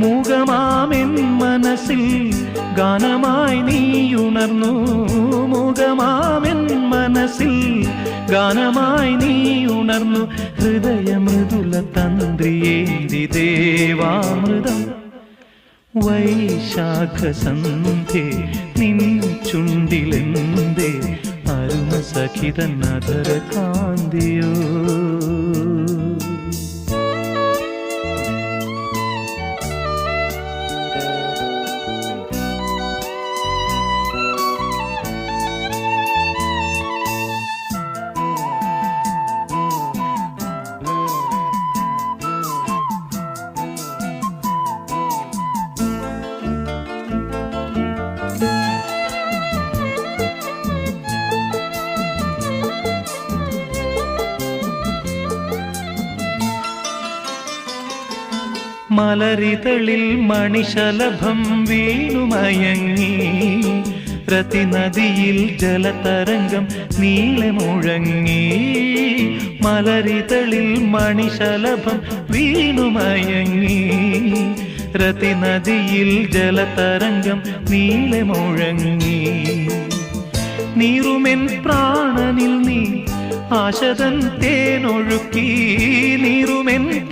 മൂകമാമെൻ മനസ്സിൽ ഗാനമായി നീയുണർന്നു. മൂകമാമെൻ മനസ്സിൽ ഗാനമായി നീയുണർന്നു. ഹൃദയമൃദുല തന്ത്രിയേന്തി ദേവാമൃതം വൈശാഖസന്ധ്യേ നിൻ ചുണ്ടിലെന്തേ അരുണസഖിതൻ അധര കാന്തിയോ. മലരിതളിൽ മണിശലഭം വീണുമയങ്ങി. രതിനദിയിൽ ജലതരംഗം നീളെ മുഴങ്ങി. മലരിതളിൽ മണിശലഭം വീണുമയങ്ങി. രതിനദിയിൽ ജലതരംഗം നീളെ മുഴങ്ങി. നീറുമെൻ പ്രാണനിൽ നീ ആശതൻ തേനൊഴുക്കി. നീറുമെൻ